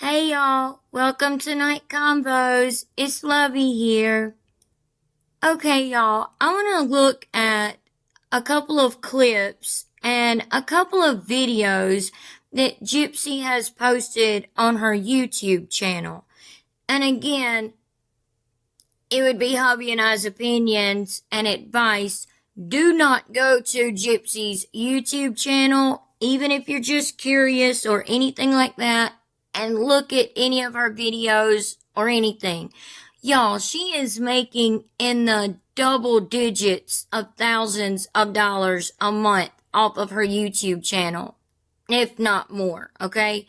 Hey y'all, welcome to Night Combos. It's Lovey here. Okay y'all, I want to look at a couple of clips and a couple of videos that Gypsy has posted on her YouTube channel. And again, it would be hubby and I's opinions and advice. Do not go to Gypsy's YouTube channel, even if you're just curious or anything like that, and look at any of her videos or anything. Y'all, she is making in the double digits of thousands of dollars a month off of her YouTube channel, if not more, okay?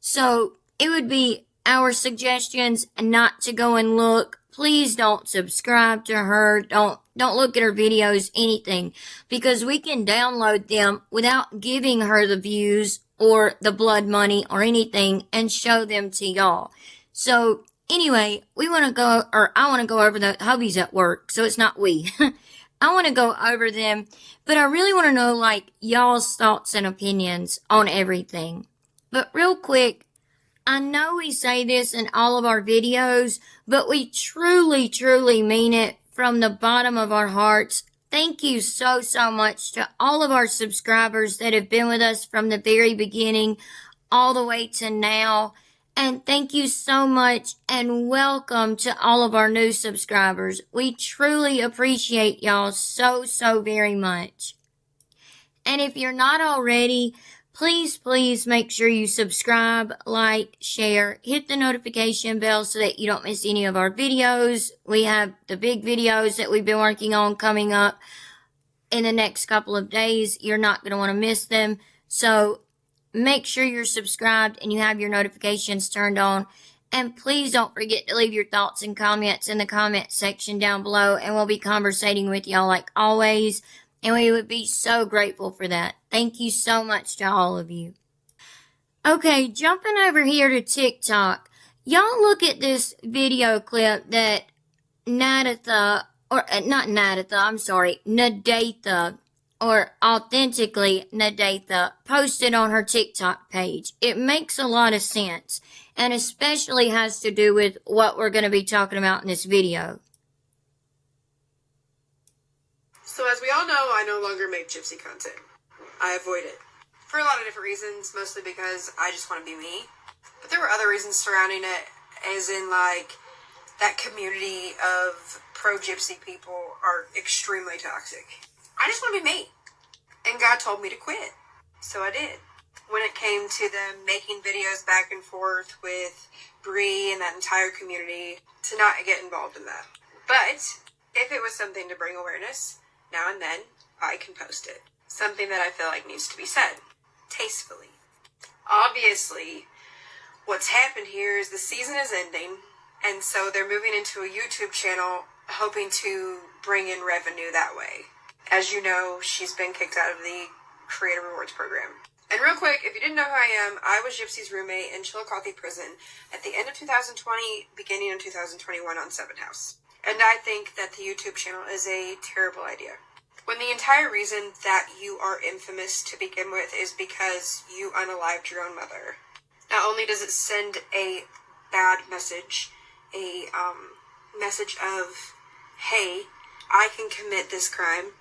So it would be our suggestions not to go and look. Please don't subscribe to her. Don't look at her videos, anything, because we can download them without giving her the views or the blood money or anything and show them to y'all. So anyway, I want to go over the hubbies at work, so it's not we. I want to go over them, but I really want to know, like, y'all's thoughts and opinions on everything. But real quick, I know we say this in all of our videos, but we truly, truly mean it from the bottom of our hearts. Thank you so, so much to all of our subscribers that have been with us from the very beginning all the way to now. And thank you so much and welcome to all of our new subscribers. We truly appreciate y'all so, so very much. And if you're not already, please make sure you subscribe, like, share, hit the notification bell so that you don't miss any of our videos. We have the big videos that we've been working on coming up in the next couple of days. You're not going to want to miss them. So make sure you're subscribed and you have your notifications turned on. And please don't forget to leave your thoughts and comments in the comment section down below. And we'll be conversating with y'all like always. And we would be so grateful for that. Thank you so much to all of you. Okay, jumping over here to TikTok. Y'all look at this video clip that Nadatha, or Authentically Nadatha, posted on her TikTok page. It makes a lot of sense, and especially has to do with what we're going to be talking about in this video. So as we all know, I no longer make Gypsy content. I avoid it. For a lot of different reasons, mostly because I just want to be me. But there were other reasons surrounding it, as in, like, that community of pro-Gypsy people are extremely toxic. I just want to be me. And God told me to quit. So I did. When it came to them making videos back and forth with Bree and that entire community, to not get involved in that. But if it was something to bring awareness, now and then, I can post it. Something that I feel like needs to be said. Tastefully. Obviously, what's happened here is the season is ending, and so they're moving into a YouTube channel hoping to bring in revenue that way. As you know, she's been kicked out of the Creator Rewards program. And real quick, if you didn't know who I am, I was Gypsy's roommate in Chillicothe Prison at the end of 2020, beginning of 2021 on 7 House. And I think that the YouTube channel is a terrible idea. When the entire reason that you are infamous to begin with is because you unalived your own mother. Not only does it send a bad message, a message of, hey, I can commit this crime.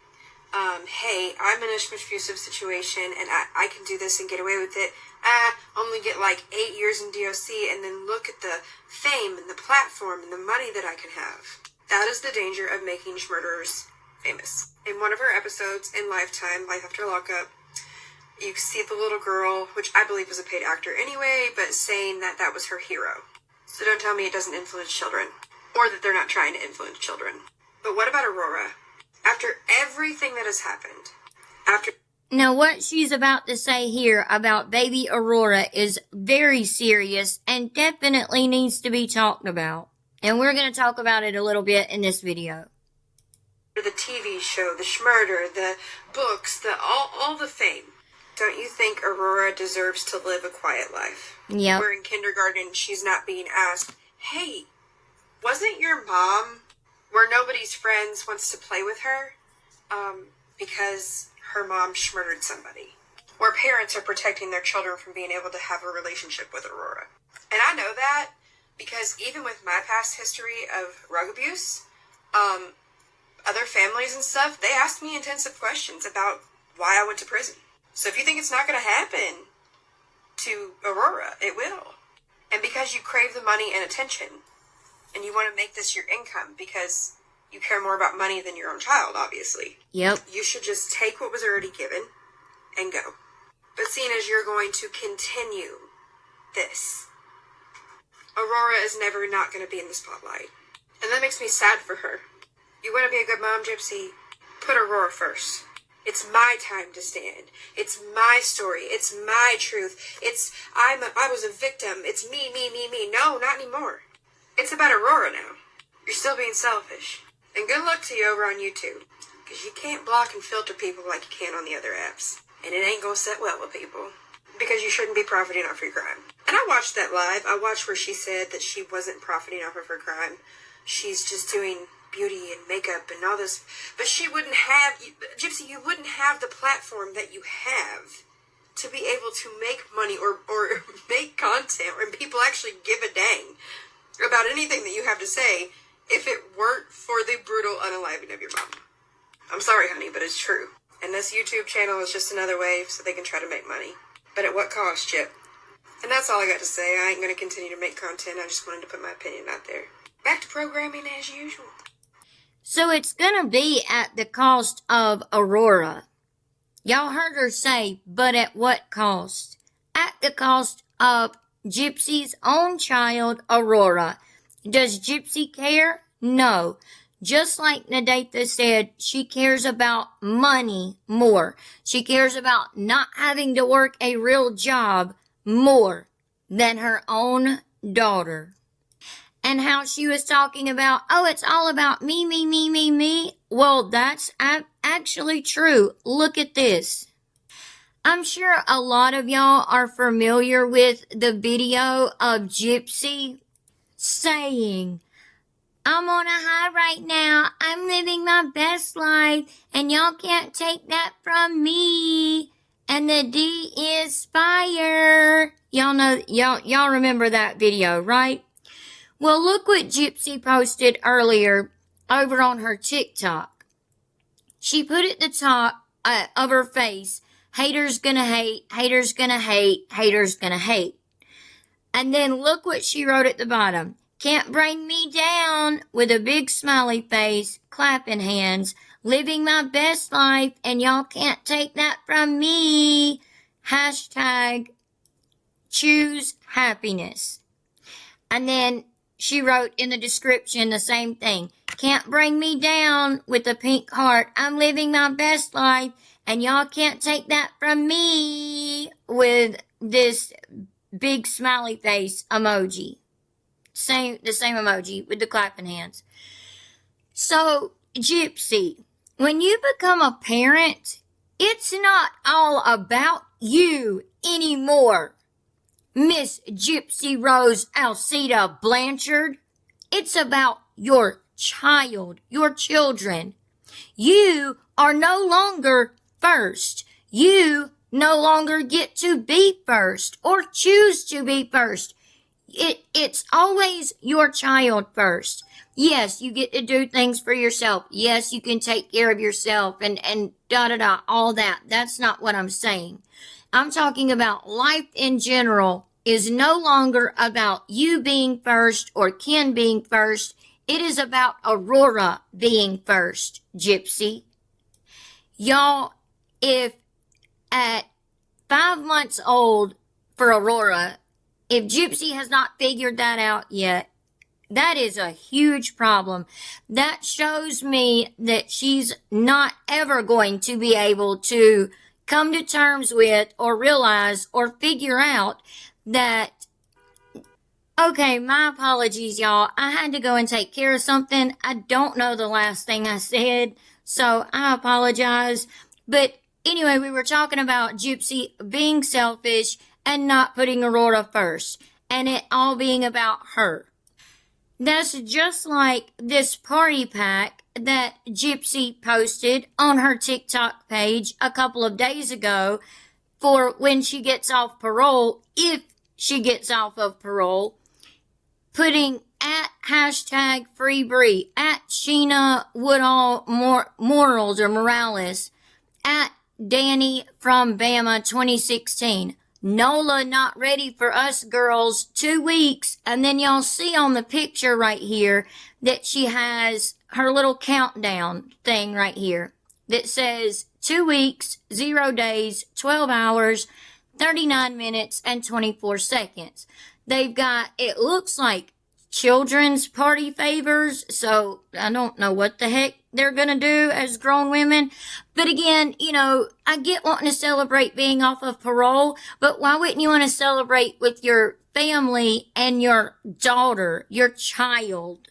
Hey, I'm in an abusive situation and I can do this and get away with it. Only get like 8 years in DOC, and then look at the fame and the platform and the money that I can have. That is the danger of making murderers famous. In one of her episodes in Lifetime, Life After Lockup, you see the little girl, which I believe was a paid actor anyway, but saying that that was her hero. So don't tell me it doesn't influence children, or that they're not trying to influence children. But what about Aurora? After everything that has happened, Now, what she's about to say here about baby Aurora is very serious and definitely needs to be talked about. And we're going to talk about it a little bit in this video. The TV show, the schmurder, the books, all the fame. Don't you think Aurora deserves to live a quiet life? Yep. Where in kindergarten, she's not being asked, hey, wasn't your mom where nobody's friends wants to play with her? Because her mom murdered somebody. where parents are protecting their children from being able to have a relationship with Aurora. And I know that because even with my past history of rug abuse, other families and stuff, they asked me intensive questions about why I went to prison. So if you think it's not going to happen to Aurora, it will. And because you crave the money and attention, and you want to make this your income because you care more about money than your own child, obviously. Yep. You should just take what was already given and go. But seeing as you're going to continue this, Aurora is never not going to be in the spotlight. And that makes me sad for her. You want to be a good mom, Gypsy? Put Aurora first. It's my time to stand. It's my story. It's my truth. I was a victim. It's me. No, not anymore. It's about Aurora now. You're still being selfish. And good luck to you over on YouTube. Because you can't block and filter people like you can on the other apps. And it ain't gonna sit well with people. Because you shouldn't be profiting off your crime. And I watched that live. I watched where she said that she wasn't profiting off of her crime. She's just doing beauty and makeup and all this. But she wouldn't have... Gypsy, you wouldn't have the platform that you have to be able to make money or make content and people actually give a dang about anything that you have to say if it weren't for the brutal unaliving of your mom. I'm sorry, honey, but it's true. And this YouTube channel is just another way so they can try to make money. But at what cost, Chip? And that's all I got to say. I ain't going to continue to make content. I just wanted to put my opinion out there. Back to programming as usual. So it's gonna be at the cost of Aurora. Y'all heard her say, but at what cost? At the cost of Gypsy's own child, Aurora. Does Gypsy care? No. Just like Nadatha said, she cares about money more. She cares about not having to work a real job more than her own daughter. And how she was talking about, oh, it's all about me. Well, that's actually true. Look at this. I'm sure a lot of y'all are familiar with the video of Gypsy saying, I'm on a high right now. I'm living my best life, and y'all can't take that from me. And the D is fire. Y'all know, y'all remember that video, right? Well, look what Gypsy posted earlier over on her TikTok. She put at the top of her face, haters gonna hate, haters gonna hate, haters gonna hate. And then look what she wrote at the bottom. Can't bring me down, with a big smiley face, clapping hands, living my best life, and y'all can't take that from me. Hashtag choose happiness. And then she wrote in the description the same thing. Can't bring me down, with a pink heart. I'm living my best life, and y'all can't take that from me, with this big smiley face emoji. The same emoji with the clapping hands. So, Gypsy, when you become a parent, it's not all about you anymore. Miss Gypsy Rose Alcida Blanchard. It's about your child, your children. You are no longer first. You no longer get to be first or choose to be first. It's always your child first. Yes, you get to do things for yourself. Yes, you can take care of yourself and all that. That's not what I'm saying. I'm talking about life in general is no longer about you being first or Ken being first. It is about Aurora being first, Gypsy. Y'all, if at 5 months old for Aurora, if Gypsy has not figured that out yet, that is a huge problem. That shows me that she's not ever going to be able to come to terms with or realize or figure out that, okay, my apologies, y'all. I had to go and take care of something. I don't know the last thing I said, so I apologize. But anyway, we were talking about Gypsy being selfish and not putting Aurora first, and it all being about her. That's just like this party pack that Gypsy posted on her TikTok page a couple of days ago for when she gets off parole, if she gets off of parole, putting at hashtag Free Bree, at Sheena Woodall Morals or Morales, at Danny from Bama 2016. Nola not ready for us girls, 2 weeks. And then y'all see on the picture right here that she has her little countdown thing right here that says 2 weeks, 0 days, 12 hours, 39 minutes, and 24 seconds. They've got, it looks like children's party favors, so I don't know what the heck they're gonna do as grown women. But again, you know, I get wanting to celebrate being off of parole, but why wouldn't you want to celebrate with your family and your daughter, your child,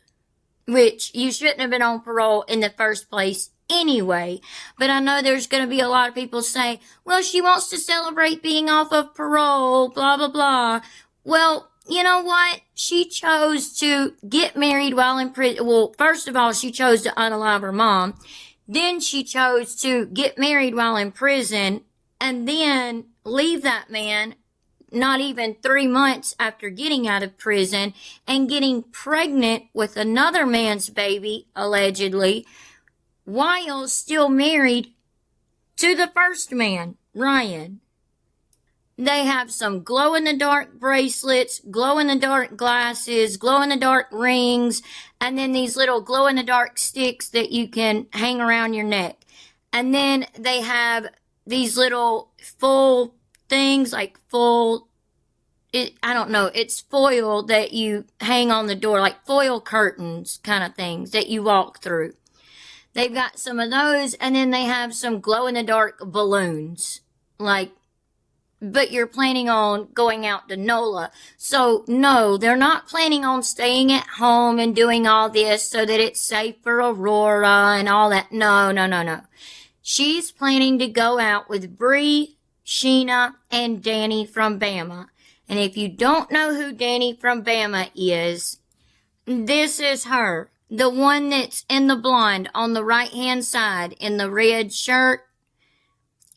which you shouldn't have been on parole in the first place anyway. But I know there's going to be a lot of people say, well, she wants to celebrate being off of parole, blah, blah, blah. Well, you know what? She chose to get married while in prison. Well, first of all, she chose to unalive her mom. Then she chose to get married while in prison and then leave that man not even 3 months after getting out of prison and getting pregnant with another man's baby, allegedly, while still married to the first man, Ryan. They have some glow-in-the-dark bracelets, glow-in-the-dark glasses, glow-in-the-dark rings, and then these little glow-in-the-dark sticks that you can hang around your neck. And then they have these little full things, like I don't know, it's foil that you hang on the door, like foil curtains kind of things that you walk through. They've got some of those, and then they have some glow-in-the-dark balloons, but you're planning on going out to NOLA. So, no, they're not planning on staying at home and doing all this so that it's safe for Aurora and all that. No, no, no, no. She's planning to go out with Bree, Sheena, and Danny from Bama. And if you don't know who Danny from Bama is, this is her. The one that's in the blonde on the right-hand side in the red shirt.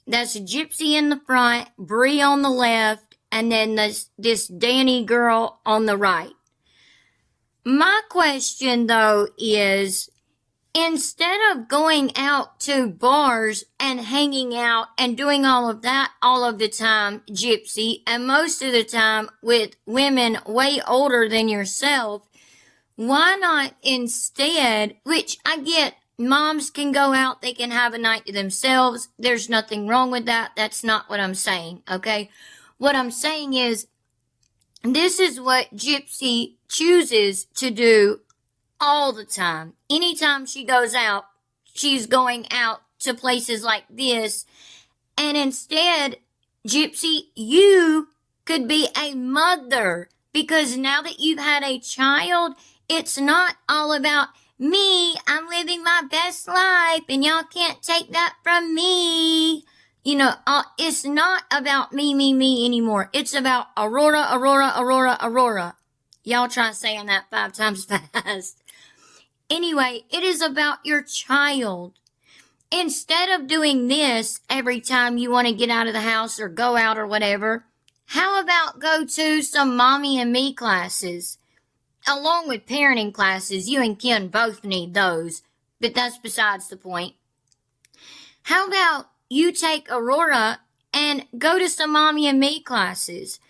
That's Gypsy in the front, Bree on the left, and then this Danny girl on the right. My question, though, is instead of going out to bars and hanging out and doing all of that all of the time, Gypsy, and most of the time with women way older than yourself, why not instead, which I get, moms can go out, they can have a night to themselves. There's nothing wrong with that. That's not what I'm saying, okay? What I'm saying is, this is what Gypsy chooses to do all the time. Anytime she goes out, she's going out to places like this. And instead, Gypsy, you could be a mother. Because now that you've had a child, it's not all about me, I'm living my best life, and y'all can't take that from me. You know, it's not about me anymore. It's about Aurora, Aurora, Aurora, Aurora. Y'all try saying that 5 times fast. Anyway, it is about your child. Instead of doing this every time you want to get out of the house or go out or whatever, how about go to some mommy and me classes? Along with parenting classes, you and Ken both need those, but that's besides the point. How about you take Aurora and go to some mommy and me classes?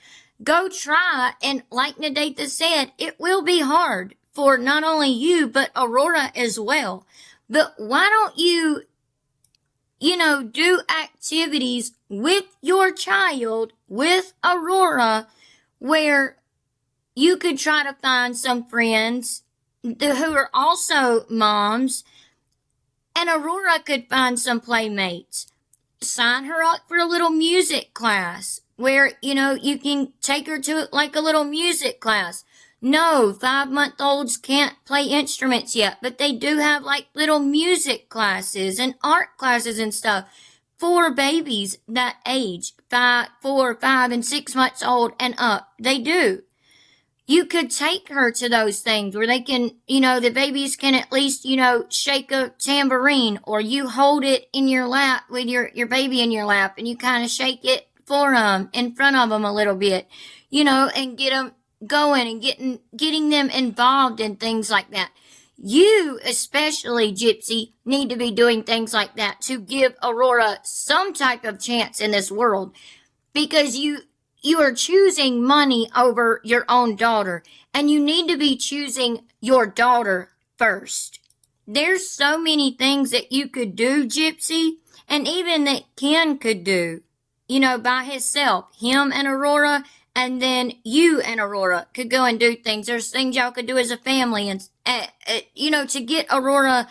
Go try, and like Nadetha said, it will be hard for not only you, but Aurora as well. But why don't you do activities with your child, with Aurora, where you could try to find some friends who are also moms, and Aurora could find some playmates. Sign her up for a little music class where, you can take her to like a little music class. No, 5-month-olds can't play instruments yet, but they do have like little music classes and art classes and stuff for babies that age, 4, 5, and 6 months old and up. They do. You could take her to those things where they can, the babies can at least, shake a tambourine, or you hold it in your lap with your baby in your lap and you kind of shake it for them in front of them a little bit, you know, and get them going and getting them involved in things like that. You, especially Gypsy, need to be doing things like that to give Aurora some type of chance in this world, because you are choosing money over your own daughter, and you need to be choosing your daughter first. There's so many things that you could do, Gypsy, and even that Ken could do, you know, by himself, him and Aurora, and then you and Aurora could go and do things. There's things y'all could do as a family, and you know, to get Aurora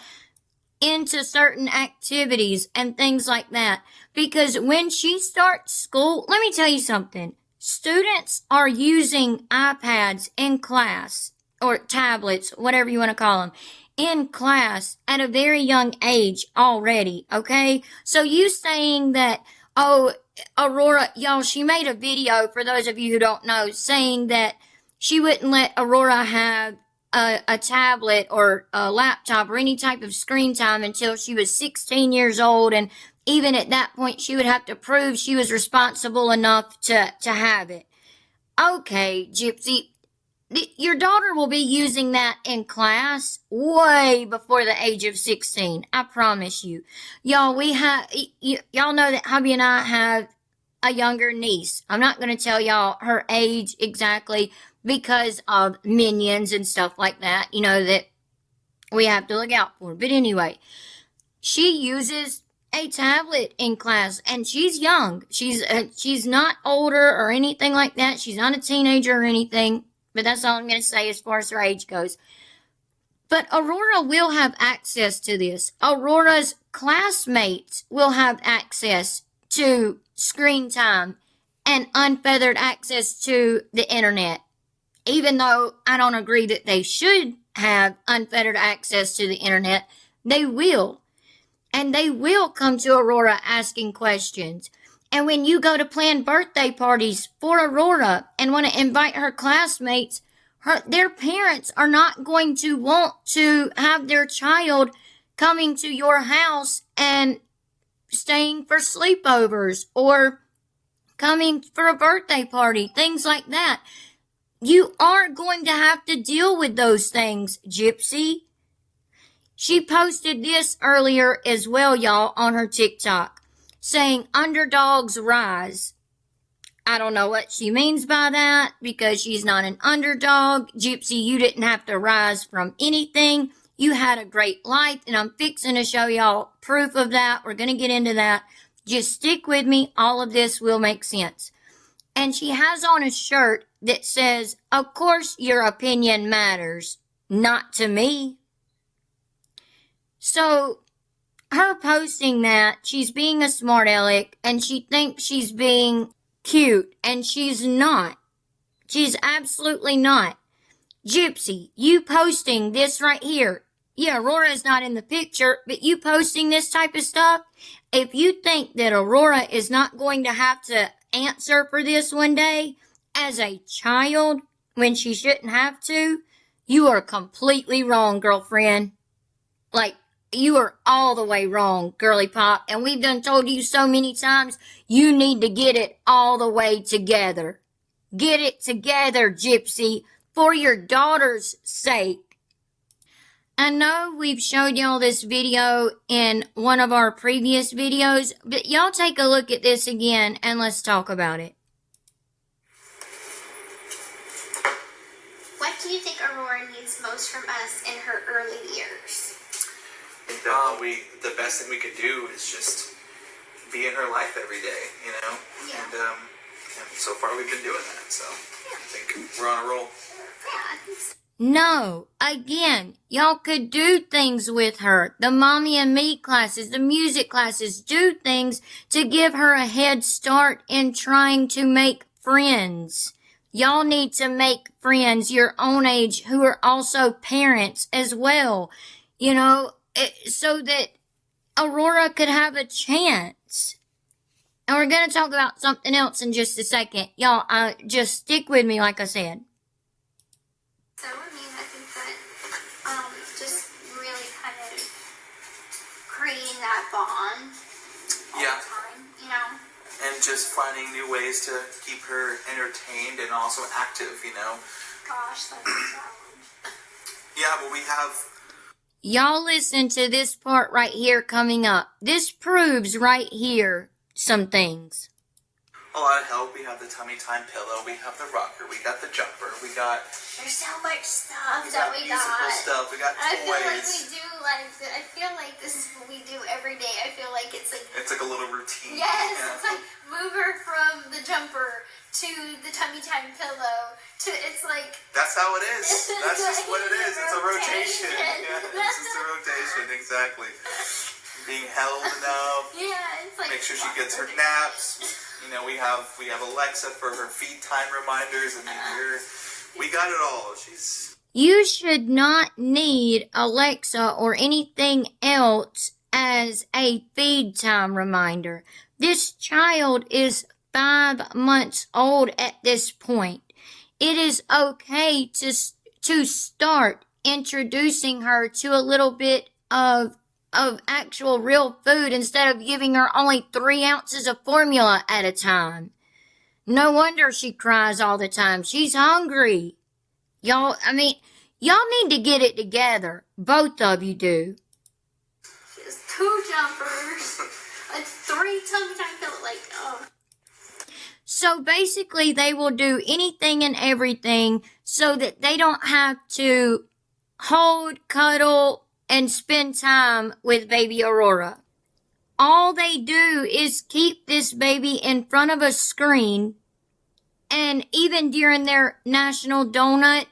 into certain activities and things like that. Because when she starts school, let me tell you something. Students are using iPads in class, or tablets, whatever you want to call them, in class at a very young age already, okay? So you saying that, oh, Aurora, y'all, she made a video, for those of you who don't know, saying that she wouldn't let Aurora have a tablet or a laptop or any type of screen time until she was 16 years old, and even at that point she would have to prove she was responsible enough to have it. Okay, Gypsy, your daughter will be using that in class way before the age of 16. I promise you. Y'all, y'all know that hubby and I have a younger niece. I'm not going to tell y'all her age exactly because of minions and stuff like that, you know, that we have to look out for. But anyway, she uses a tablet in class, and she's young. She's not older or anything like that. She's not a teenager or anything. But that's all I'm going to say as far as her age goes. But Aurora will have access to this. Aurora's classmates will have access to screen time and unfeathered access to the internet. Even though I don't agree that they should have unfettered access to the internet, they will. And they will come to Aurora asking questions. And when you go to plan birthday parties for Aurora and want to invite her classmates, their parents are not going to want to have their child coming to your house and staying for sleepovers or coming for a birthday party, things like that. You are going to have to deal with those things, Gypsy. She posted this earlier as well, y'all, on her TikTok, saying underdogs rise. I don't know what she means by that, because she's not an underdog. Gypsy, you didn't have to rise from anything. You had a great life, and I'm fixing to show y'all proof of that. We're going to get into that. Just stick with me. All of this will make sense. And she has on a shirt that says, "Of course your opinion matters. Not to me." So, her posting that, she's being a smart aleck, and she thinks she's being cute, and she's not. She's absolutely not. Gypsy, you posting this right here. Yeah, Aurora's not in the picture, but you posting this type of stuff, if you think that Aurora is not going to have to answer for this one day as a child when she shouldn't have to, you are completely wrong, girlfriend. Like, you are all the way wrong, girly pop. And we've done told you so many times, you need to get it all the way together. Get it together, Gypsy, for your daughter's sake. I know we've showed y'all this video in one of our previous videos, but y'all take a look at this again and let's talk about it. What do you think Aurora needs most from us in her early years? The best thing we could do is just be in her life every day, you know? Yeah. And so far we've been doing that, so I think we're on a roll. Yeah, I think so. No, again, y'all could do things with her. The Mommy and Me classes, the music classes, do things to give her a head start in trying to make friends. Y'all need to make friends your own age who are also parents as well, you know, so that Aurora could have a chance. And we're going to talk about something else in just a second. Y'all, just stick with me like I said. So, I mean, I think that just really kind of creating that bond all the time, you know? And and just finding new ways to keep her entertained and also active, you know. Gosh, that's a challenge. Yeah, but we have... Y'all listen to this part right here coming up. This proves right here some things. A lot of help. We have the tummy time pillow. We have the rocker. We got the jumper. We got... There's so much stuff We that got we musical got. stuff. We got I toys. feel like we do I feel like this is what we do every day. I feel like it's like... It's like a little routine. Yes, Yeah. it's like move her from the jumper to the tummy time pillow to, it's like... That's how it is. That's just what it is. It's a rotation. rotation. Yeah, it's just a rotation. Exactly. Being held enough. Yeah, it's like... Make sure she gets her naps. You know, we have Alexa for her feed time reminders. I mean, we got it all. You should not need Alexa or anything else as a feed time reminder. This child is 5 months old at this point. It is okay to start introducing her to a little bit of actual real food instead of giving her only 3 ounces of formula at a time. No wonder she cries all the time. She's hungry. Y'all need to get it together. Both of you do. She has 2 jumpers, like 3 tummy time pillows, like, oh. So basically, they will do anything and everything so that they don't have to hold, cuddle, and spend time with baby Aurora. All they do is keep this baby in front of a screen, and even during their National Donut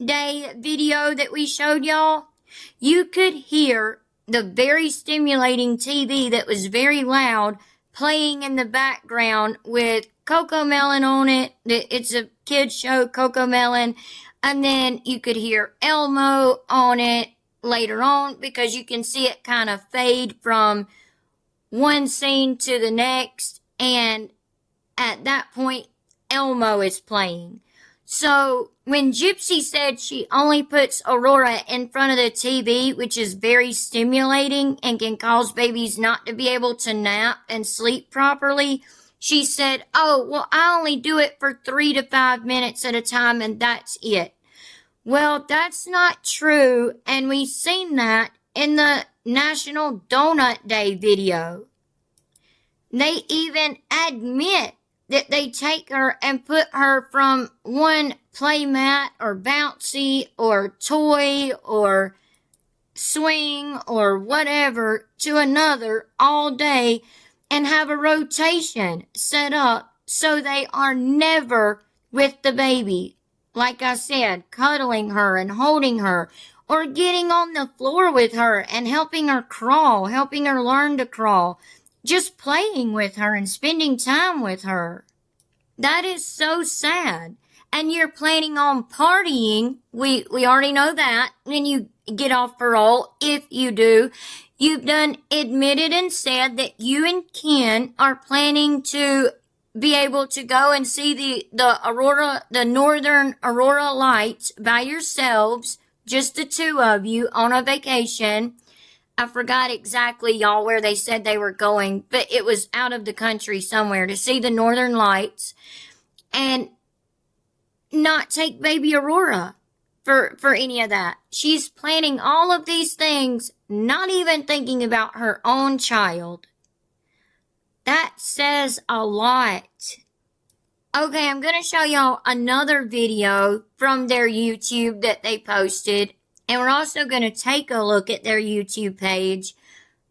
Day video that we showed y'all, you could hear the very stimulating TV that was very loud playing in the background with Coco Melon on it. It's a kid's show, Coco Melon. And then you could hear Elmo on it later on because you can see it kind of fade from one scene to the next. And at that point, Elmo is playing. So when Gypsy said she only puts Aurora in front of the TV, which is very stimulating and can cause babies not to be able to nap and sleep properly, she said, oh, well, I only do it for 3 to 5 minutes at a time and that's it. Well, that's not true, and we've seen that in the National Donut Day video. They even admit that they take her and put her from one playmat or bouncy or toy or swing or whatever to another all day and have a rotation set up so they are never with the baby. Like I said, cuddling her and holding her or getting on the floor with her and helping her crawl, helping her learn to crawl. Just playing with her and spending time with her. That is so sad. And you're planning on partying. We already know that when you get off parole. If you do, you've done admitted and said that you and Ken are planning to be able to go and see the Aurora, the northern Aurora lights by yourselves, just the 2 of you on a vacation. I forgot exactly, y'all, where they said they were going, but it was out of the country somewhere to see the northern lights and not take baby Aurora for any of that. She's planning all of these things, not even thinking about her own child. That says a lot. Okay, I'm going to show y'all another video from their YouTube that they posted. And we're also going to take a look at their YouTube page.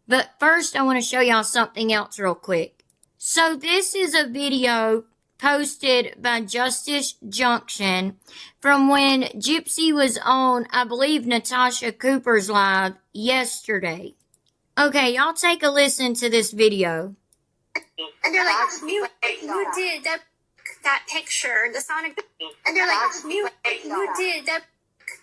But first, I want to show y'all something else real quick. So this is a video posted by Justice Junction from when Gypsy was on, I believe, Natasha Cooper's live yesterday. Okay, y'all take a listen to this video. And they're like, you did that picture, the sonogram. And they're like, you did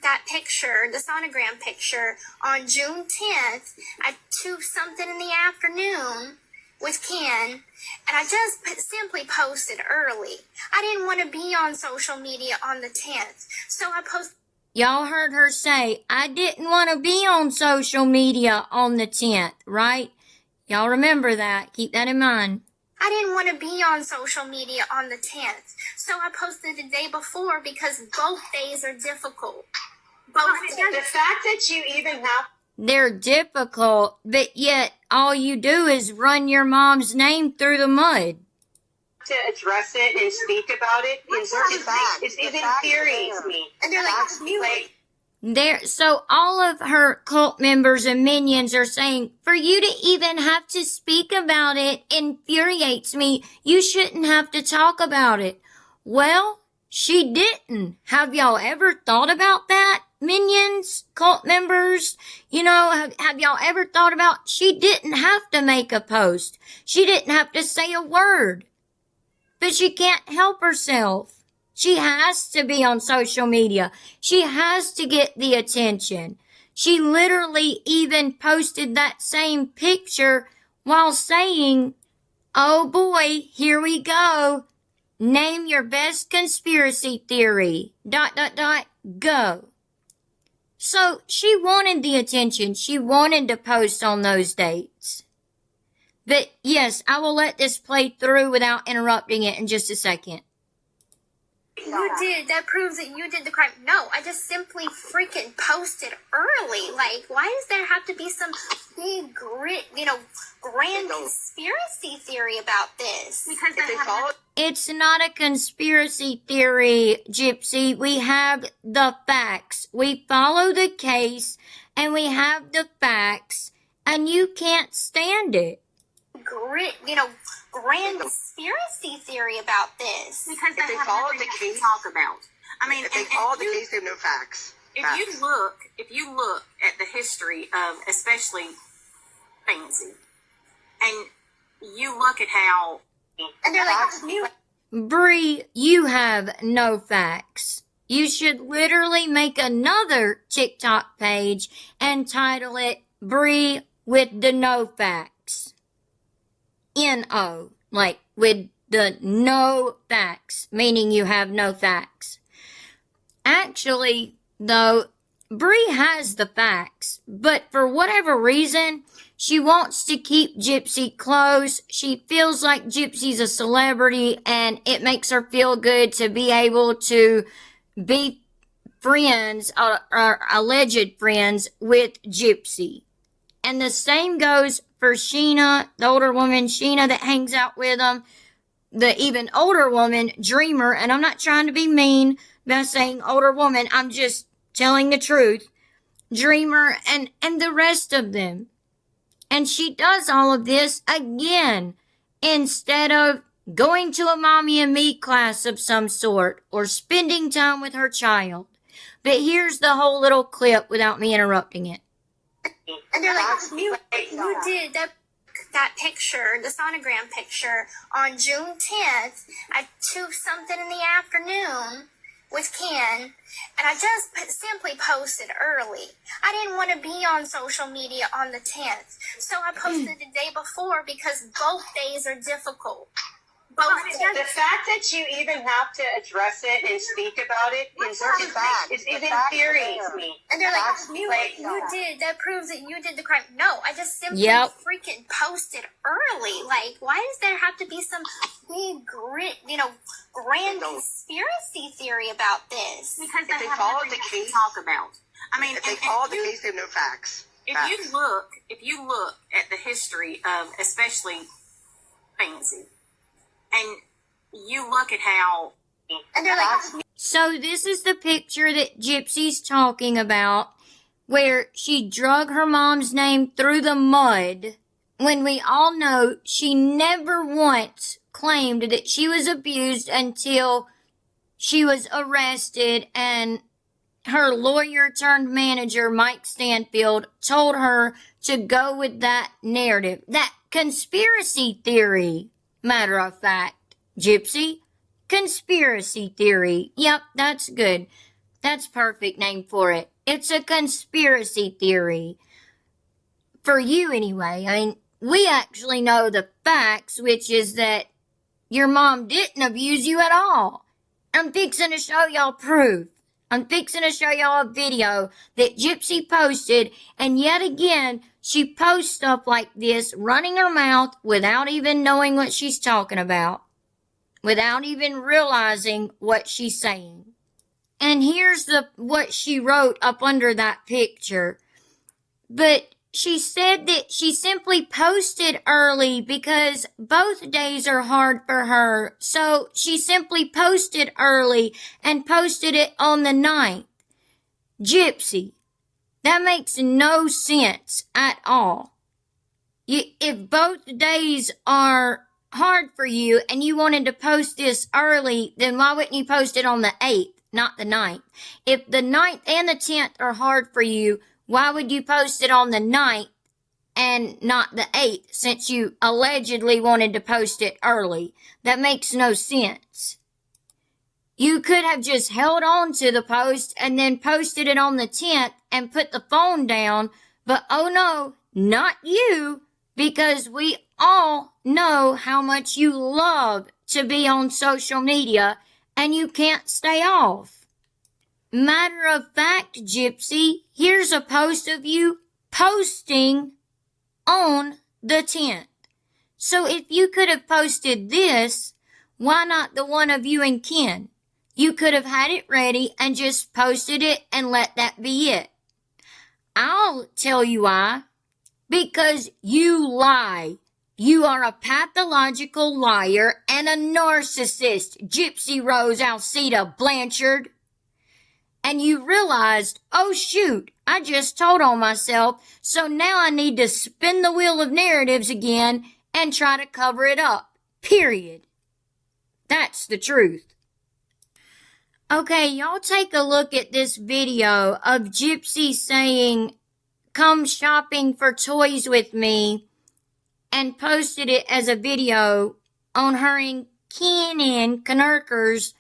that picture, the sonogram picture, on June 10th at 2-something in the afternoon with Ken. And I just simply posted early. I didn't want to be on social media on the 10th, so I posted. Y'all heard her say, I didn't want to be on social media on the 10th, right? Y'all remember that. Keep that in mind. I didn't want to be on social media on the 10th, so I posted the day before because both days are difficult. The fact that you even have They're difficult, but yet all you do is run your mom's name through the mud. to address it and speak about it it infuriates me. And they're like, So all of her cult members and minions are saying, for you to even have to speak about it infuriates me. You shouldn't have to talk about it. Well, she didn't. Have y'all ever thought about that, minions, cult members? You know, have y'all ever thought about, she didn't have to make a post. She didn't have to say a word. But she can't help herself. She has to be on social media. She has to get the attention. She literally even posted that same picture while saying, oh boy, here we go. Name your best conspiracy theory. ... Go. So she wanted the attention. She wanted to post on those dates. But yes, I will let this play through without interrupting it in just a second. you did. That proves that you did the crime. No, I just simply freaking posted early. Like, why does there have to be some big, grand conspiracy theory about this? Because It's not a conspiracy theory, Gypsy. We have the facts. We follow the case, and we have the facts, and you can't stand it. Grand conspiracy theory about this. Because they followed the case, talk about. I mean, if they followed the case, they have no facts. If you look at the history of especially Fancy, and you look at how, And they're like, Bree, you have no facts. You should literally make another TikTok page and title it Bree with the no facts. N-O, like with the no facts, meaning you have no facts. Actually, though, Bree has the facts, but for whatever reason, she wants to keep Gypsy close. She feels like Gypsy's a celebrity, and it makes her feel good to be able to be friends, or alleged friends, with Gypsy. And the same goes for Sheena, the older woman, Sheena, that hangs out with them. The even older woman, Dreamer, and I'm not trying to be mean by saying older woman, I'm just telling the truth. Dreamer and the rest of them. And she does all of this again, instead of going to a mommy and me class of some sort, or spending time with her child. But here's the whole little clip without me interrupting it. And they're like, you did that picture, the sonogram picture, on June 10th at 2-something in the afternoon with Ken, and I just simply posted early. I didn't want to be on social media on the 10th, so I posted the day before because both days are difficult. The fact that you even have to address it and speak about it it infuriates me. And they're like, you did. That proves that you did the crime. No, I just simply freaking posted early. Like, why does there have to be some big, grand conspiracy theory about this? Because they followed the case, talk about. I mean, if they followed the case, they have no facts. If you look at the history of especially Fancy, and you look at how, and they're like, so this is the picture that Gypsy's talking about, where she drug her mom's name through the mud, when we all know she never once claimed that she was abused until she was arrested and her lawyer turned manager, Mike Stanfield, told her to go with that narrative, that conspiracy theory. Matter of fact, Gypsy, conspiracy theory. Yep, that's good. That's perfect name for it. It's a conspiracy theory. For you anyway. I mean, we actually know the facts, which is that your mom didn't abuse you at all. I'm fixing to show y'all proof. I'm fixing to show y'all a video that Gypsy posted, and yet again, she posts stuff like this, running her mouth without even knowing what she's talking about, without even realizing what she's saying. And here's what she wrote up under that picture. But she said that she simply posted early because both days are hard for her. So she simply posted early and posted it on the 9th. Gypsy, that makes no sense at all. If both days are hard for you and you wanted to post this early, then why wouldn't you post it on the 8th, not the 9th? If the 9th and the 10th are hard for you, why would you post it on the 9th and not the 8th, since you allegedly wanted to post it early? That makes no sense. You could have just held on to the post and then posted it on the 10th and put the phone down, but oh no, not you, because we all know how much you love to be on social media and you can't stay off. Matter of fact, Gypsy, here's a post of you posting on the 10th. So if you could have posted this, why not the one of you and Ken? You could have had it ready and just posted it and let that be it. I'll tell you why. Because you lie. You are a pathological liar and a narcissist, Gypsy Rose Alcida Blanchard. And you realized, oh shoot, I just told on myself, so now I need to spin the wheel of narratives again and try to cover it up. Period. That's the truth. Okay, y'all take a look at this video of Gypsy saying, come shopping for toys with me, and posted it as a video on her and Kenan Knerker's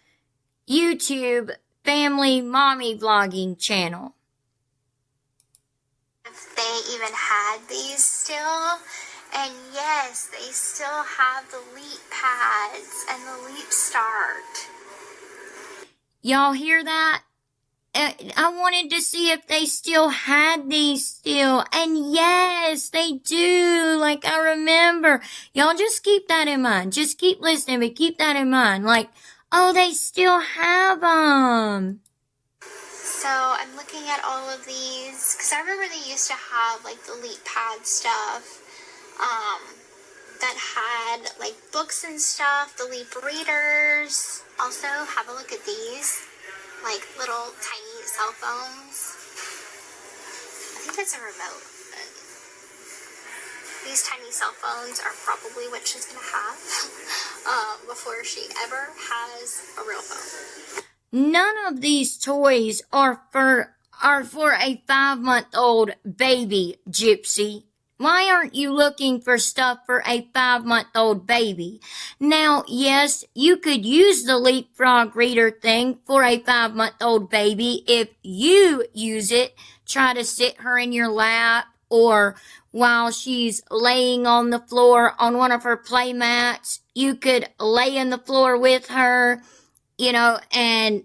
YouTube family mommy vlogging channel. If they even had these still, and yes, they still have the Leap pads and the Leap Start. Y'all hear that? I wanted to see if they still had these still. And yes, they do. Like, I remember. Y'all just keep that in mind. Just keep listening, but keep that in mind. Like, oh, they still have them. So I'm looking at all of these, because I remember they used to have, like, the Leap Pad stuff, that had, like, books and stuff, the Leap Readers. Also, have a look at these. Like little tiny cell phones. I think that's a remote. But these tiny cell phones are probably what she's gonna have before she ever has a real phone. None of these toys are for a 5-month-old baby, Gypsy. Why aren't you looking for stuff for a 5-month-old baby? Now, yes, you could use the leapfrog reader thing for a 5-month-old baby if you use it. Try to sit her in your lap, or while she's laying on the floor on one of her play mats, you could lay in the floor with her, and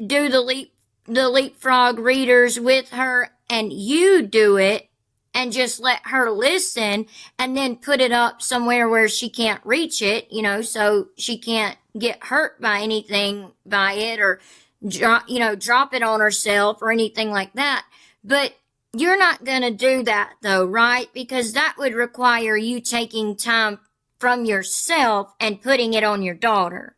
do the leapfrog readers with her, and you do it. And just let her listen, and then put it up somewhere where she can't reach it, so she can't get hurt by anything by it, or drop it on herself or anything like that. But you're not gonna do that though, right? Because that would require you taking time from yourself and putting it on your daughter.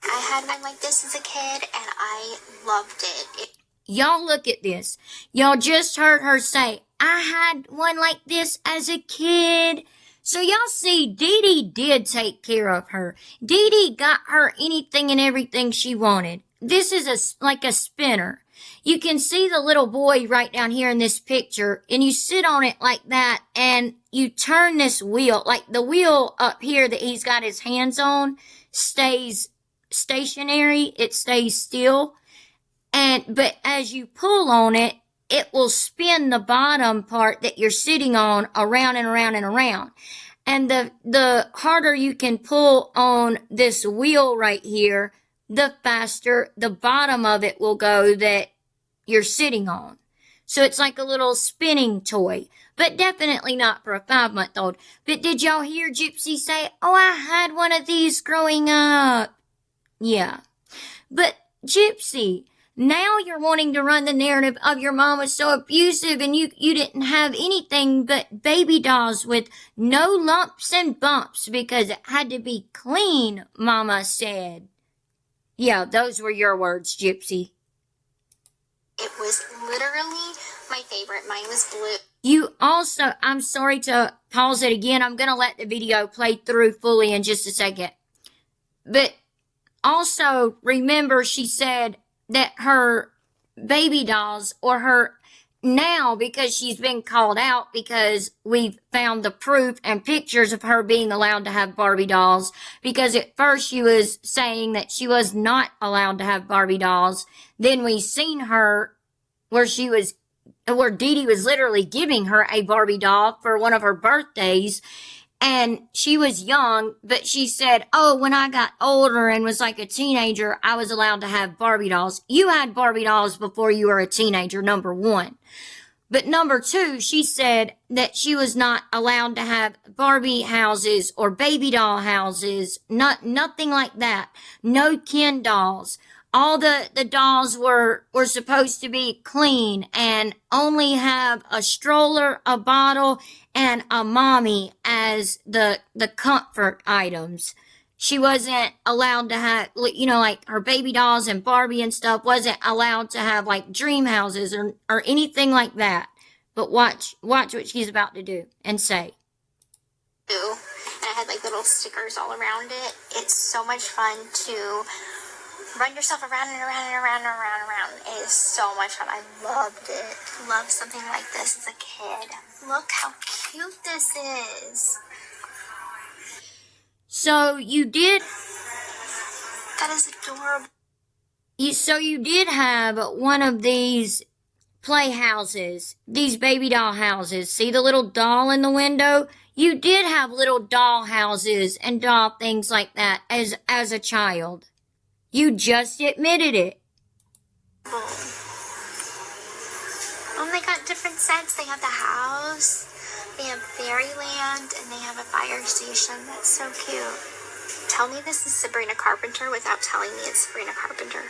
I had one like this as a kid, and I loved it. Y'all look at this. Y'all just heard her say, I had one like this as a kid. So y'all see, Dee Dee did take care of her. Dee Dee got her anything and everything she wanted. This is like a spinner. You can see the little boy right down here in this picture, and you sit on it like that, and you turn this wheel, like the wheel up here that he's got his hands on stays stationary. It stays still. But as you pull on it, it will spin the bottom part that you're sitting on around and around and around. And the harder you can pull on this wheel right here, the faster the bottom of it will go that you're sitting on. So it's like a little spinning toy, but definitely not for a 5-month-old. But did y'all hear Gypsy say, oh, I had one of these growing up? Yeah. But Gypsy, now you're wanting to run the narrative of your mom was so abusive and you didn't have anything but baby dolls with no lumps and bumps because it had to be clean, Mama said. Yeah, those were your words, Gypsy. It was literally my favorite. Mine was blue. You also, I'm sorry to pause it again. I'm going to let the video play through fully in just a second. But also, remember she said that her baby dolls, or her, now because she's been called out because we've found the proof and pictures of her being allowed to have Barbie dolls, because at first she was saying that she was not allowed to have Barbie dolls. Then we seen her where Dee Dee was literally giving her a Barbie doll for one of her birthdays. And she was young, but she said, oh, when I got older and was like a teenager, I was allowed to have Barbie dolls. You had Barbie dolls before you were a teenager, number one. But number two, she said that she was not allowed to have Barbie houses or baby doll houses, nothing like that. No Ken dolls. All the dolls were supposed to be clean and only have a stroller, a bottle, and a mommy as the comfort items. She wasn't allowed to have, like her baby dolls and Barbie and stuff wasn't allowed to have like dream houses or anything like that. But watch what she's about to do and say. And I had like little stickers all around it. It's so much fun to run yourself around and around and around and around and around. It is so much fun. I loved it. Loved something like this as a kid. Look how cute this is. So you did. That is adorable. You did have one of these playhouses, these baby doll houses. See the little doll in the window? You did have little doll houses and doll things like that as a child. You just admitted it. They got different sets. They have the house, they have fairyland, and they have a fire station. That's so cute. Tell me this is Sabrina Carpenter without telling me it's Sabrina Carpenter.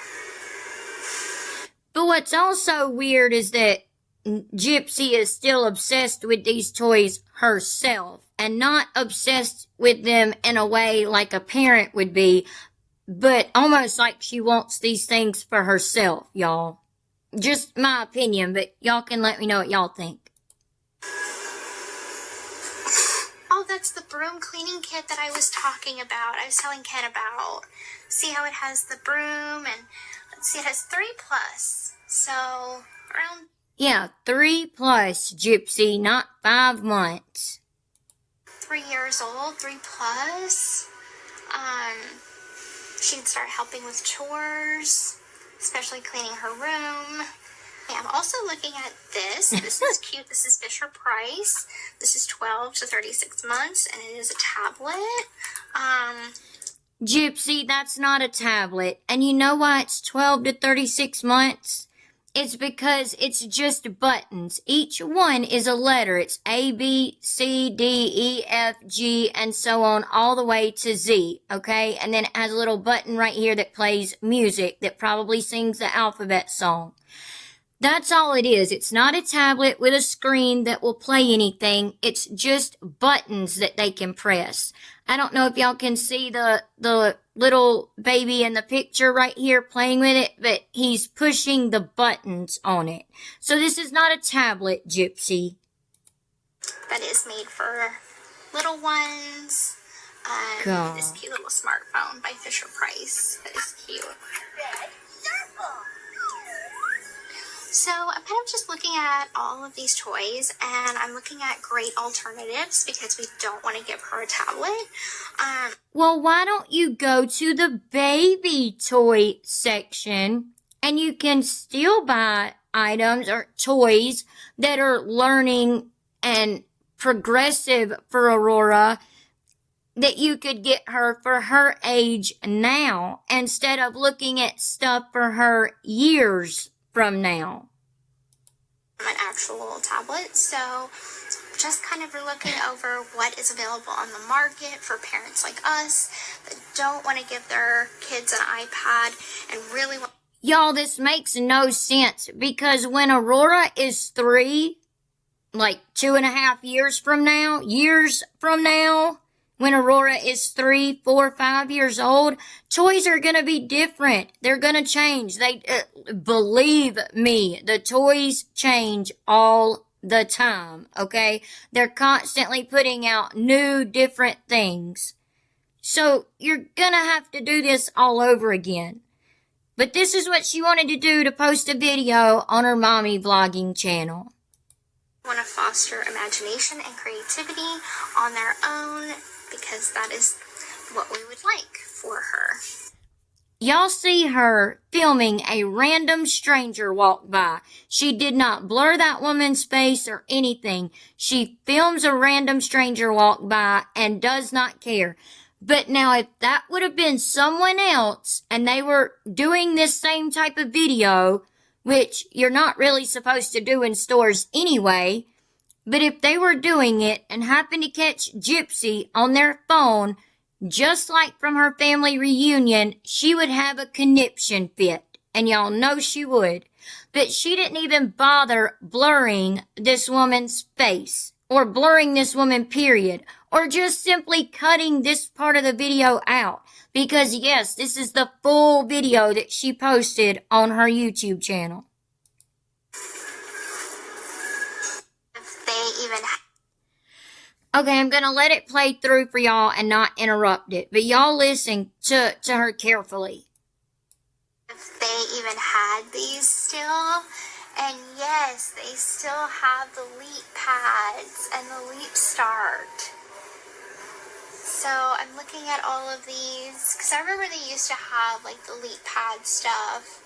But what's also weird is that Gypsy is still obsessed with these toys herself and not obsessed with them in a way like a parent would be, but almost like she wants these things for herself, y'all. Just my opinion, but y'all can let me know what y'all think. Oh, that's the broom cleaning kit that I was talking about. I was telling Ken about. See how it has the broom, and let's see, it has 3+. So, around... Yeah, 3+, Gypsy, not 5 months. 3 years old, 3+. She'd start helping with chores, especially cleaning her room. Okay, I'm also looking at this. This is cute. This is Fisher Price. This is 12 to 36 months, and it is a tablet. Gypsy, that's not a tablet. And you know why it's 12 to 36 months? It's because it's just buttons. Each one is a letter. It's A, B, C, D, E, F, G, and so on all the way to Z, okay? And then it has a little button right here that plays music that probably sings the alphabet song. That's all it is. It's not a tablet with a screen that will play anything. It's just buttons that they can press. I don't know if y'all can see the little baby in the picture right here playing with it, but he's pushing the buttons on it. So this is not a tablet, Gypsy. That is made for little ones. God. This cute little smartphone by Fisher Price. That is cute. So I'm kind of just looking at all of these toys, and I'm looking at great alternatives because we don't want to give her a tablet. Well, why don't you go to the baby toy section and you can still buy items or toys that are learning and progressive for Aurora that you could get her for her age now instead of looking at stuff for her years from now. An actual tablet, so just kind of looking over what is available on the market for parents like us that don't want to give their kids an iPad and really want. Y'all, this makes no sense because when Aurora is 3, like 2.5 years from now, when Aurora is 3, 4, 5 years old, toys are gonna be different. They're gonna change. Believe me, the toys change all the time, okay? They're constantly putting out new, different things. So you're gonna have to do this all over again. But this is what she wanted to do to post a video on her mommy vlogging channel. Want to foster imagination and creativity on their own because that is what we would like for her. Y'all see her filming a random stranger walk by. She did not blur that woman's face or anything. She films a random stranger walk by and does not care. But now if that would have been someone else and they were doing this same type of video, which you're not really supposed to do in stores anyway, but if they were doing it and happened to catch Gypsy on their phone, just like from her family reunion, she would have a conniption fit. And y'all know she would. But she didn't even bother blurring this woman's face or blurring this woman, period, or just simply cutting this part of the video out. Because yes, this is the full video that she posted on her YouTube channel. Okay, I'm gonna let it play through for y'all and not interrupt it. But y'all listen to her carefully. If they even had these still. And yes, they still have the Leap pads and the Leap Start. So I'm looking at all of these, because I remember they used to have like the Leap pad stuff,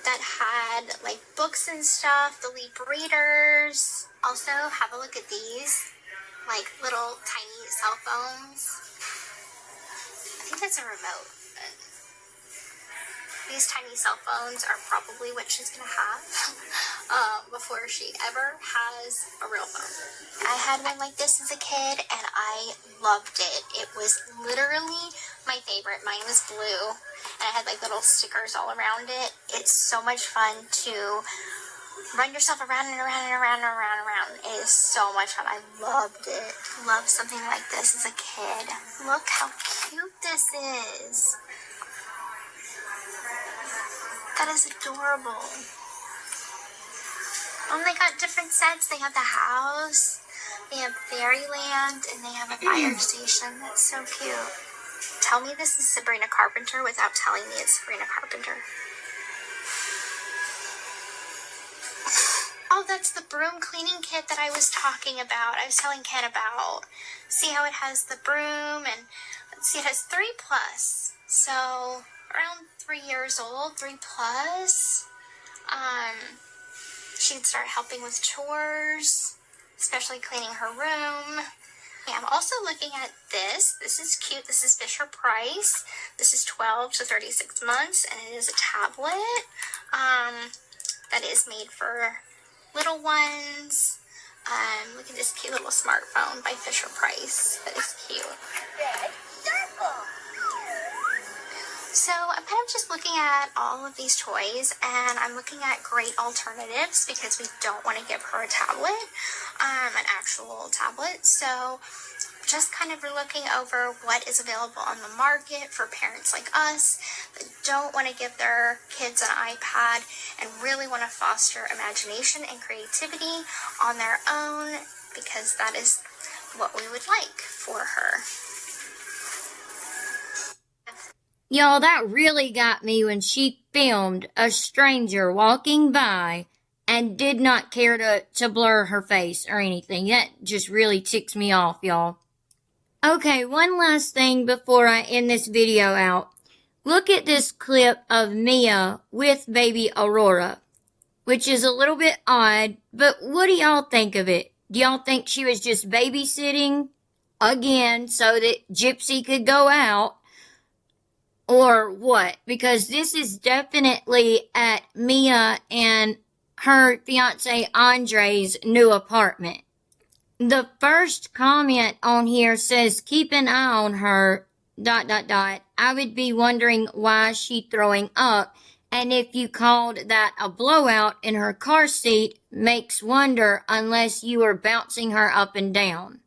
that had like books and stuff, the Leap readers. Also, have a look at these, like little tiny cell phones. I think that's a remote. These tiny cell phones are probably what she's going to have before she ever has a real phone. I had one like this as a kid, and I loved it. It was literally my favorite. Mine was blue, and it had like little stickers all around it. It's so much fun to run yourself around and around and around and around and around. It is so much fun. I loved it. Loved something like this as a kid. Look how cute this is. That is adorable. Oh, they got different sets. They have the house, they have Fairyland, and they have a fire station. That's so cute. Tell me this is Sabrina Carpenter without telling me it's Sabrina Carpenter. Oh, that's the broom cleaning kit that I was talking about. I was telling Ken about. See how it has the broom, and let's see, it has 3+. So around 3 years old, 3+. She'd start helping with chores, especially cleaning her room. I'm also looking at this. This is cute. This is Fisher Price. This is 12 to 36 months, and it is a tablet that is made for little ones. Look at this cute little smartphone by Fisher Price. That is cute. So I'm kind of just looking at all of these toys, and I'm looking at great alternatives because we don't want to give her a tablet, an actual tablet. So just kind of looking over what is available on the market for parents like us that don't want to give their kids an iPad and really want to foster imagination and creativity on their own because that is what we would like for her. Y'all, that really got me when she filmed a stranger walking by and did not care to blur her face or anything. That just really ticks me off, y'all. Okay, one last thing before I end this video out. Look at this clip of Mia with baby Aurora, which is a little bit odd, but what do y'all think of it? Do y'all think she was just babysitting? again so that Gypsy could go out, or what? Because this is definitely at Mia and her fiance Andre's new apartment. The first comment on here says, keep an eye on her, ... I would be wondering why she throwing up, and if you called that a blowout in her car seat, makes wonder unless you were bouncing her up and down.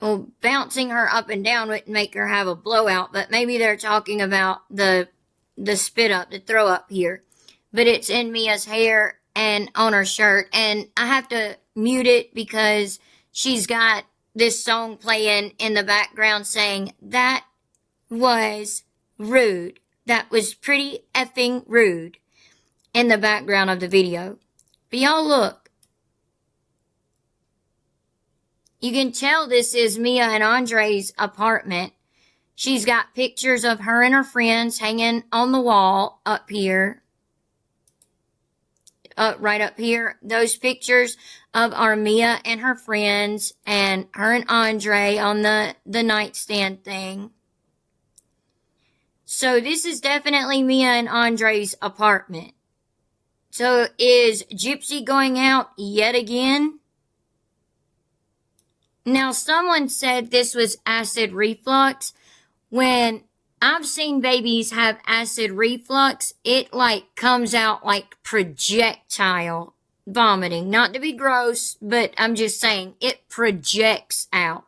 Well, bouncing her up and down wouldn't make her have a blowout, but maybe they're talking about the spit up, the throw up here. But it's in Mia's hair and on her shirt, and I have to mute it because she's got this song playing in the background saying, that was rude. That was pretty effing rude, in the background of the video. But y'all look. You can tell this is Mia and Andre's apartment. She's got pictures of her and her friends hanging on the wall up here. Right up here. Those pictures of our Mia and her friends and her and Andre on the nightstand thing. So this is definitely Mia and Andre's apartment. So is Gypsy going out yet again? Now, someone said this was acid reflux. When I've seen babies have acid reflux, it comes out like projectile vomiting. Not to be gross, but I'm just saying it projects out.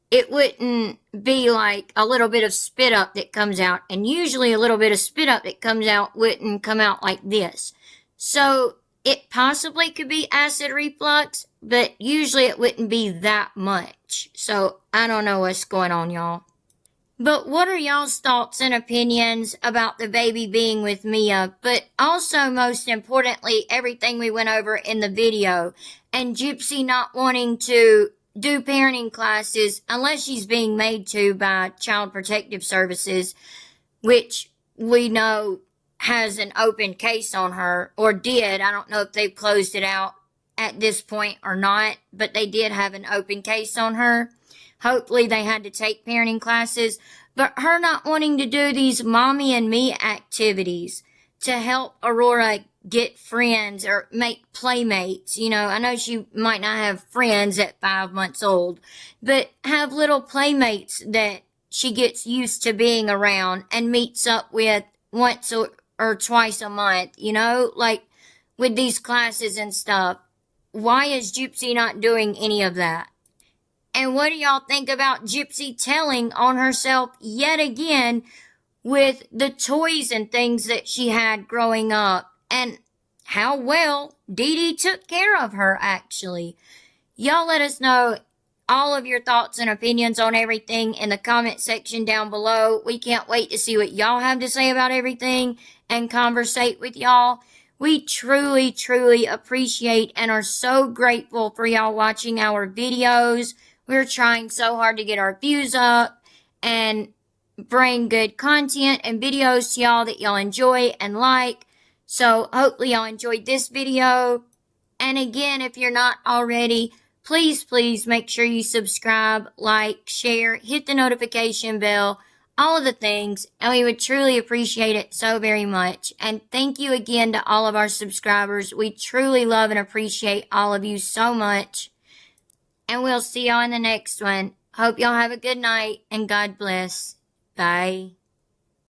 It wouldn't be like a little bit of spit up that comes out, and usually a little bit of spit up that comes out wouldn't come out like this. So it possibly could be acid reflux, but usually it wouldn't be that much. So I don't know what's going on, y'all. But what are y'all's thoughts and opinions about the baby being with Mia, but also most importantly, everything we went over in the video, and Gypsy not wanting to do parenting classes unless she's being made to by Child Protective Services, which we know has an open case on her, or did. I don't know if they've closed it out at this point or not, but they did have an open case on her. Hopefully they had to take parenting classes, but her not wanting to do these mommy and me activities to help Aurora get friends or make playmates. You know, I know she might not have friends at 5 months old, but have little playmates that she gets used to being around and meets up with once or twice a month, you know, like with these classes and stuff. Why is Gypsy not doing any of that? And what do y'all think about Gypsy telling on herself yet again with the toys and things that she had growing up, and how well Dee Dee took care of her, actually? Y'all let us know all of your thoughts and opinions on everything in the comment section down below. We can't wait to see what y'all have to say about everything and conversate with y'all. We truly, truly appreciate and are so grateful for y'all watching our videos. We're trying so hard to get our views up and bring good content and videos to y'all that y'all enjoy and like. So hopefully y'all enjoyed this video. And again, if you're not already, please make sure you subscribe, like, share, hit the notification bell, all of the things, and we would truly appreciate it so very much. And thank you again to all of our subscribers. We truly love and appreciate all of you so much. And we'll see y'all in the next one. Hope y'all have a good night, and God bless. Bye.